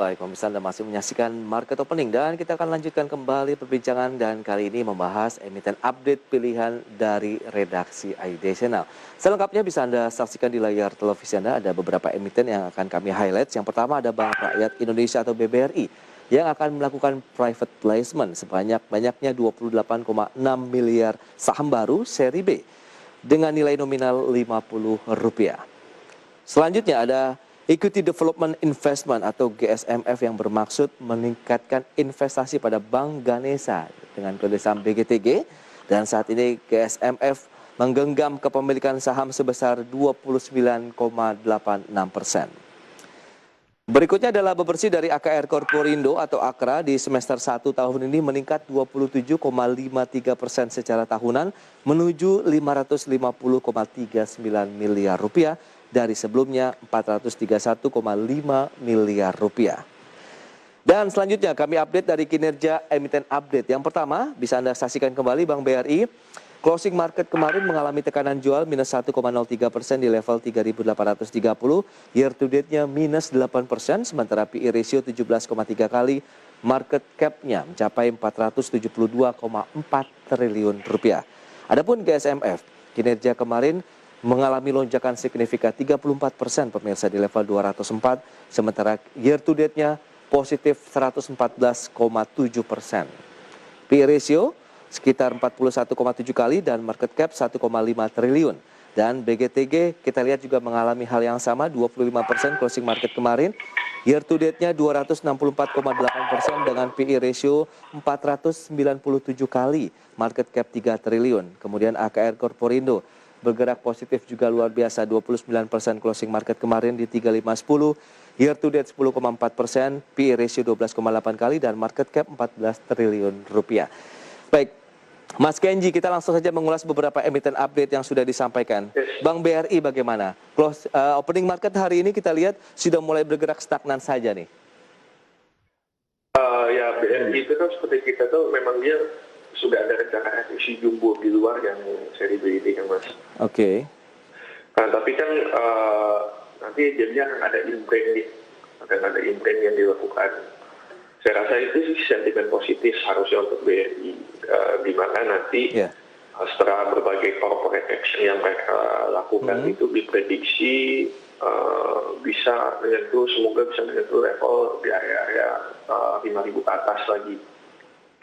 Baik, pemirsa, Anda masih menyaksikan Market Opening dan kita akan lanjutkan kembali perbincangan dan kali ini membahas emiten update pilihan dari redaksi ID Channel. Selengkapnya bisa Anda saksikan di layar televisi Anda, ada beberapa emiten yang akan kami highlight. Yang pertama ada Bank Rakyat Indonesia atau BBRI yang akan melakukan private placement sebanyak-banyaknya 28,6 miliar saham baru seri B dengan nilai nominal Rp50. Selanjutnya ada Equity Development Investment atau GSMF yang bermaksud meningkatkan investasi pada Bank Ganesha dengan kode saham BGTG, dan saat ini GSMF menggenggam kepemilikan saham sebesar 29,86%. Berikutnya adalah bebersih dari AKR Corporindo atau AKRA di semester 1 tahun ini meningkat 27,53% secara tahunan menuju Rp550,39 miliar dari sebelumnya Rp431,5 miliar. Dan selanjutnya kami update dari kinerja emiten update. Yang pertama bisa Anda saksikan kembali Bank BRI. Closing market kemarin mengalami tekanan jual minus 1,03% di level 3.830. Year to date-nya minus 8%, sementara PE ratio 17,3 kali. Market cap-nya mencapai Rp472,4 triliun. Adapun GSMF, kinerja kemarin mengalami lonjakan signifikan 34% pemirsa di level 204, sementara year to date-nya positif 114,7%. PE ratio sekitar 41,7 kali dan market cap 1,5 triliun. Dan BGTG kita lihat juga mengalami hal yang sama, 25% closing market kemarin. Year to date-nya 264,8% dengan PE ratio 497 kali, market cap 3 triliun. Kemudian AKR Corporindo bergerak positif juga luar biasa, 29% closing market kemarin di 3510, year to date 10,4%, PE ratio 12,8 kali dan market cap 14 triliun rupiah. Baik, Mas Kenji, kita langsung saja mengulas beberapa emiten update yang sudah disampaikan. Bank BRI bagaimana? Opening market hari ini kita lihat sudah mulai bergerak stagnan saja nih. Ya, BRI itu kan seperti kita tuh memang dia sudah ada rencana isi jumbo di luar yang seri B ini kan, Mas. Oke. Nah, tapi kan nanti jadinya akan ada imprint nih, akan ada imprint yang dilakukan. Saya rasa itu sih sentimen positif harusnya untuk BRI, di mana nanti setelah berbagai corporate action yang mereka lakukan itu diprediksi bisa menyentuh, semoga bisa menyentuh level di area-area 5.000 ke atas lagi.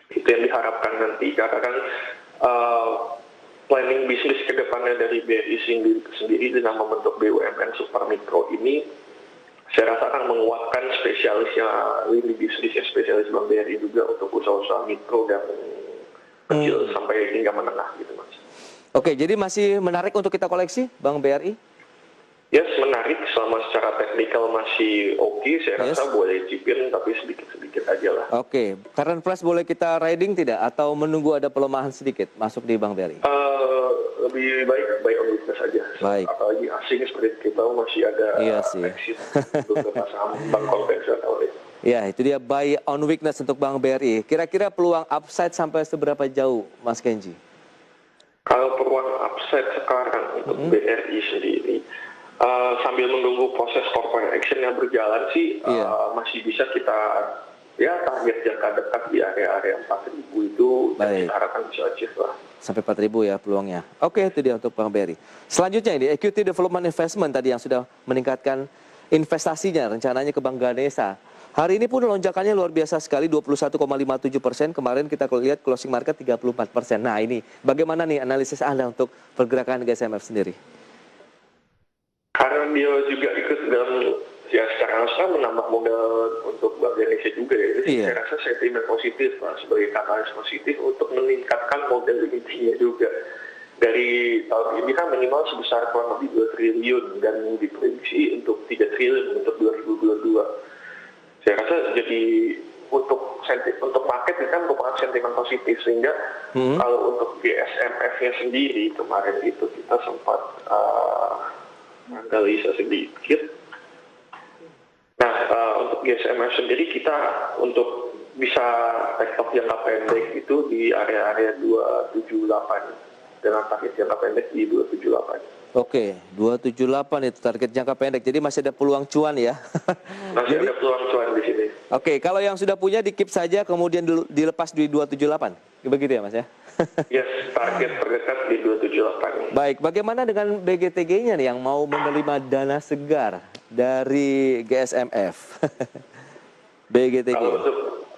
Itu yang diharapkan nanti, karena kan planning bisnis ke depannya dari BRI sendiri dengan membentuk BUMN Super Mikro ini, saya rasa akan menguatkan spesialisnya, lini bisnisnya spesialis Bank BRI juga untuk usaha-usaha mikro dan kecil sampai hingga menengah gitu, Mas. Oke, jadi masih menarik untuk kita koleksi Bank BRI? Yes, menarik selama secara teknikal masih oke, saya rasa boleh cipin tapi sedikit-sedikit aja lah. Oke, current price boleh kita riding tidak atau menunggu ada pelemahan sedikit masuk di Bank BRI? Lebih baik buy on weakness saja. Baik. Apalagi asing seperti kita masih ada exit beberapa saham bank konvensional. Ya, itu dia buy on weakness untuk Bank BRI. Kira-kira peluang upside sampai seberapa jauh, Mas Kenji? Kalau peluang upside sekarang untuk BRI sendiri, sambil menunggu proses corporate action yang berjalan sih, masih bisa kita target jangka dekat di area-area 4.000 itu kita harapkan bisa achieve lah. Sampai 4.000 ya peluangnya. Oke, itu dia untuk Bank BRI. Selanjutnya ini Equity Development Investment tadi yang sudah meningkatkan investasinya rencananya ke Bank Ganesha. Hari ini pun lonjakannya luar biasa sekali, 21,57%. Kemarin kita lihat closing market 34%. Nah ini bagaimana nih analisis Anda untuk pergerakan GSMF sendiri? Karena dia juga ikut dalam secara langsung menambah modal untuk Bank Indonesia juga ya. Jadi saya rasa sentimen positif Pak, sebagai katalis positif untuk meningkatkan modal intinya juga. Dari tahun ini kan minimal sebesar kurang lebih 2 triliun dan diprediksi untuk 3 triliun untuk 2022. Saya rasa jadi untuk market itu kan merupakan sentimen positif, sehingga kalau untuk GSMF-nya sendiri kemarin itu kita sempat analisa sedikit. Nah, untuk GSMF sendiri kita untuk bisa take off jangka pendek itu di area-area 278 dengan target jangka pendek di 278. Oke, 278 itu target jangka pendek. Jadi masih ada peluang cuan ya. Masih ada peluang cuan di sini. Oke, kalau yang sudah punya di-keep saja kemudian dilepas di 278. Begitu ya, Mas ya? Yes, target terdekat di 278. Baik, bagaimana dengan BGTG-nya nih yang mau menerima dana segar dari GSMF? BGTG. Kalau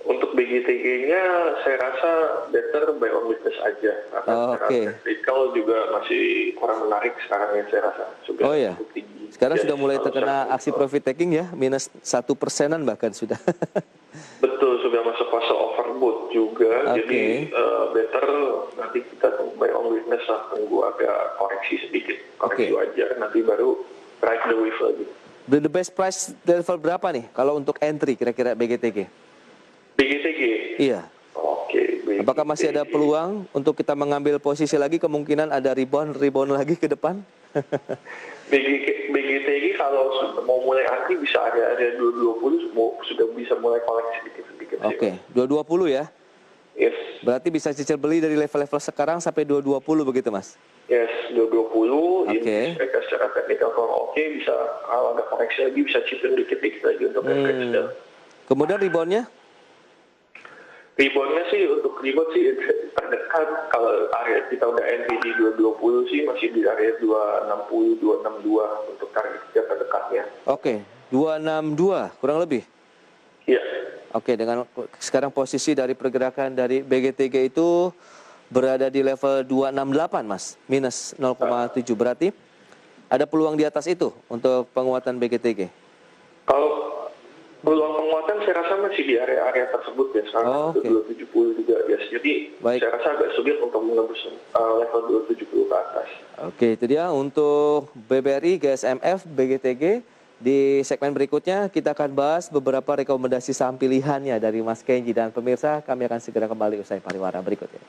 untuk BGTG-nya saya rasa better buy on weakness aja. Karena technical juga masih kurang menarik sekarang ya saya rasa. Oh ya, sekarang sudah mulai terkena aksi profit taking ya, minus 1%-an bahkan sudah. Betul, sudah masuk fase overbought juga. Jadi better nanti kita buy on weakness lah, tunggu agak koreksi sedikit, koreksi wajar, nanti baru ride the wave lagi. The best price level berapa nih kalau untuk entry kira-kira BGTG? BGTG? Iya. Oke. BGTG. Apakah masih ada peluang untuk kita mengambil posisi lagi, kemungkinan ada rebound lagi ke depan? BGTG kalau mau mulai anti bisa ada 220, sudah bisa mulai koleksi sedikit-sedikit. Oke, 220 ya? Yes. Berarti bisa cicil beli dari level-level sekarang sampai 220 begitu, Mas? Yes, 220. Ini mereka secara teknikal kalau oke, bisa kalau ada koreksi lagi bisa cicil dikit-dikit lagi untuk average. Kemudian reboundnya? Reboundnya sih, untuk rebound sih terdekat. Kalau area kita udah entry di 220 sih masih di area 260, 262 untuk target kita terdekatnya. Oke, 262 kurang lebih? Iya. Oke, dengan sekarang posisi dari pergerakan dari BGTG itu berada di level 268, Mas, minus 0,7. Berarti ada peluang di atas itu untuk penguatan BGTG? Kalau peluang penguatan saya rasa masih di area-area tersebut ya, sekarang 270 juga ya. Jadi saya rasa agak sulit untuk menembus level 270 ke atas. Oke, itu dia untuk BBRI, GSMF, BGTG. Di segmen berikutnya kita akan bahas beberapa rekomendasi saham pilihannya dari Mas Kenji, dan pemirsa kami akan segera kembali usai pariwara berikut ini.